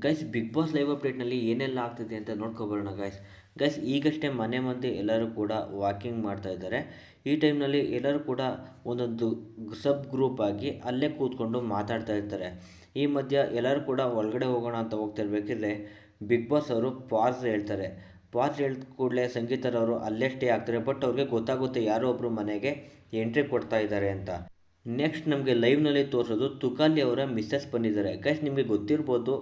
Guys big boss live ಅಪ್ಡೇಟ್ನಲ್ಲಿ ಏನೆಲ್ಲ ಆಗ್ತಿದೆ ಅಂತ ನೋಡ್ಕೊಬರೋಣ ಗೈಸ್. ಗೈಸ್ ಈಗಷ್ಟೇ ಮನೆ ಮಂದಿ ಎಲ್ಲರೂ ಕೂಡ ವಾಕಿಂಗ್ ಮಾಡ್ತಾ ಇದ್ದಾರೆ. ಈ ಟೈಮ್ನಲ್ಲಿ ಎಲ್ಲರೂ ಕೂಡ ಒಂದೊಂದು ಸಬ್ ಗ್ರೂಪ್ ಆಗಿ ಅಲ್ಲೇ ಕೂತ್ಕೊಂಡು ಮಾತಾಡ್ತಾ ಇರ್ತಾರೆ. ಈ ಮಧ್ಯ ಎಲ್ಲರೂ ಕೂಡ ಒಳಗಡೆ ಹೋಗೋಣ ಅಂತ ಹೋಗ್ತಿರ್ಬೇಕಿದ್ರೆ ಬಿಗ್ ಬಾಸ್ ಅವರು ಪಾಸ್ ಹೇಳ್ತಾರೆ. ಪಾಸ್ ಹೇಳಿದ ಕೂಡಲೇ ಸಂಗೀತರವರು ಅಲ್ಲೇ ಸ್ಟೇ ಆಗ್ತಾರೆ. ಬಟ್ ಅವ್ರಿಗೆ ಗೊತ್ತಾಗುತ್ತೆ ಯಾರೋ ಒಬ್ಬರು ಮನೆಗೆ ಎಂಟ್ರಿ ಕೊಡ್ತಾ ಇದ್ದಾರೆ ಅಂತ. ನೆಕ್ಸ್ಟ್ ನಮಗೆ ಲೈವ್ನಲ್ಲಿ ತೋರಿಸೋದು ತುಕಾಲಿ ಅವರ ಮಿಸ್ಸಸ್ ಬಂದಿದ್ದಾರೆ. ಗೈಸ್ ನಿಮಗೆ ಗೊತ್ತಿರ್ಬೋದು,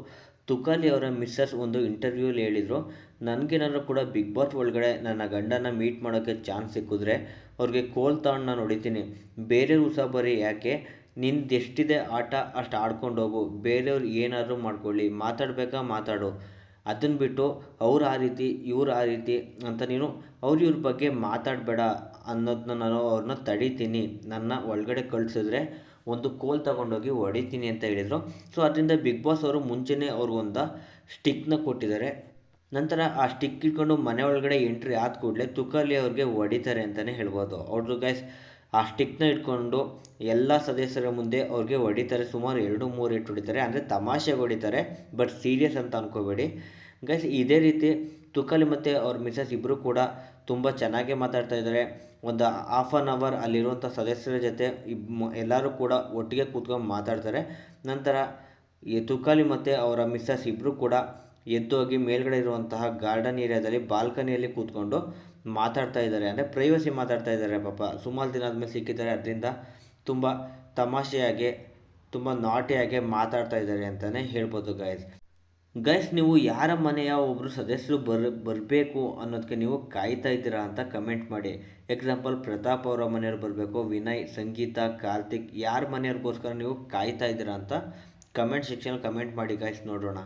ತುಕಾಲಿ ಅವರ ಮಿಸ್ಸಸ್ ಒಂದು ಇಂಟರ್ವ್ಯೂಲಿ ಹೇಳಿದರು, ನನಗೇನಾದರೂ ಕೂಡ ಬಿಗ್ ಬಾಸ್ ಒಳಗಡೆ ನನ್ನ ಗಂಡನ ಮೀಟ್ ಮಾಡೋಕ್ಕೆ ಚಾನ್ಸ್ ಸಿಕ್ಕಿದ್ರೆ ಅವ್ರಿಗೆ ಕೋಲ್ ತಗೊಂಡು ನಾನು ಹೊಡಿತೀನಿ. ಬೇರೆಯವ್ರು ಉಸಾಬರಿ ಯಾಕೆ, ನಿಂದು ಎಷ್ಟಿದೆ ಆಟ ಅಷ್ಟು ಆಡ್ಕೊಂಡು ಹೋಗು, ಬೇರೆಯವ್ರು ಏನಾದರೂ ಮಾಡ್ಕೊಳ್ಳಿ, ಮಾತಾಡಬೇಕಾ ಮಾತಾಡು, ಅದನ್ನು ಬಿಟ್ಟು ಅವ್ರು ಆ ರೀತಿ ಇವ್ರು ಆ ರೀತಿ ಅಂತ ನೀನು ಇವ್ರ ಬಗ್ಗೆ ಮಾತಾಡಬೇಡ ಅನ್ನೋದನ್ನ ನಾನು ಅವ್ರನ್ನ ತಡೀತೀನಿ. ನನ್ನ ಒಳಗಡೆ ಕಳಿಸಿದ್ರೆ ಒಂದು ಕೋಲ್ ತಗೊಂಡೋಗಿ ಹೊಡಿತೀನಿ ಅಂತ ಹೇಳಿದರು. ಸೊ ಅದರಿಂದ ಬಿಗ್ ಬಾಸ್ ಅವರು ಮುಂಚೆನೇ ಅವ್ರಿಗೊಂದು ಸ್ಟಿಕ್ನ ಕೊಟ್ಟಿದ್ದಾರೆ. ನಂತರ ಆ ಸ್ಟಿಕ್ ಇಟ್ಕೊಂಡು ಮನೆ ಒಳಗಡೆ ಎಂಟ್ರಿ ಆದ ಕೂಡಲೇ ತುಕಾಲಿ ಅವ್ರಿಗೆ ಹೊಡಿತಾರೆ ಅಂತಲೇ ಹೇಳ್ಬೋದು. ಅವ್ರದ್ದು ಗೈಸ್ ಆ ಸ್ಟಿಕ್ನ ಇಟ್ಕೊಂಡು ಎಲ್ಲ ಸದಸ್ಯರ ಮುಂದೆ ಅವ್ರಿಗೆ ಹೊಡಿತಾರೆ. ಸುಮಾರು 2-3 ಏಟು ಹೊಡಿತಾರೆ. ಅಂದರೆ ತಮಾಷೆಗೆ ಹೊಡಿತಾರೆ, ಬಟ್ ಸೀರಿಯಸ್ ಅಂತ ಅಂದ್ಕೋಬೇಡಿ ಗೈಸ್. ಇದೇ ರೀತಿ ತುಕಾಲಿ ಮತ್ತು ಅವ್ರ ಮಿಸಸ್ ಇಬ್ಬರು ಕೂಡ ತುಂಬ ಚೆನ್ನಾಗೇ ಮಾತಾಡ್ತಾ ಇದ್ದಾರೆ. ಒಂದು ಹಾಫ್ ಆನ್ ಅವರ್ ಅಲ್ಲಿರುವಂಥ ಸದಸ್ಯರ ಜೊತೆ ಎಲ್ಲರೂ ಕೂಡ ಒಟ್ಟಿಗೆ ಕೂತ್ಕೊಂಡು ಮಾತಾಡ್ತಾರೆ. ನಂತರ ಈ ತುಕಾಲಿ ಮತ್ತು ಅವರ ಮಿಸ್ಸಸ್ ಇಬ್ಬರು ಕೂಡ ಎದ್ದೋಗಿ ಮೇಲ್ಗಡೆ ಇರುವಂತಹ ಗಾರ್ಡನ್ ಏರಿಯಾದಲ್ಲಿ ಬಾಲ್ಕನಿಯಲ್ಲಿ ಕೂತ್ಕೊಂಡು ಮಾತಾಡ್ತಾ ಇದ್ದಾರೆ. ಅಂದರೆ ಪ್ರೈವಸಿ ಮಾತಾಡ್ತಾ ಇದ್ದಾರೆ. ಪಾಪ ಸುಮಾರು ದಿನ ಆದಮೇಲೆ ಸಿಕ್ಕಿದ್ದಾರೆ, ಅದರಿಂದ ತುಂಬ ತಮಾಷೆಯಾಗಿ ತುಂಬ ನಾಟಿಯಾಗೆ ಮಾತಾಡ್ತಾ ಇದ್ದಾರೆ ಅಂತಲೇ ಹೇಳ್ಬೋದು ಗೈಸ್. ಗೈಸ್ ನೀವು ಯಾರ ಮನೆಯ ಒಬ್ಬರು ಸದಸ್ಯರು ಬರಬೇಕು ಅನ್ನೋದಕ್ಕೆ ನೀವು ಕಾಯ್ತಾ ಇದ್ದೀರಾ ಅಂತ ಕಮೆಂಟ್ ಮಾಡಿ. ಎಕ್ಸಾಂಪಲ್ ಪ್ರತಾಪ್ ಅವರ ಮನೆಯವ್ರು ಬರಬೇಕು, ವಿನಯ್, ಸಂಗೀತ, ಕಾರ್ತಿಕ್, ಯಾರ ಮನೆಯವ್ರಿಗೋಸ್ಕರ ನೀವು ಕಾಯ್ತಾ ಇದ್ದೀರಾ ಅಂತ ಕಮೆಂಟ್ ಸೆಕ್ಷನ್ ಕಮೆಂಟ್ ಮಾಡಿ ಗೈಸ್, ನೋಡೋಣ.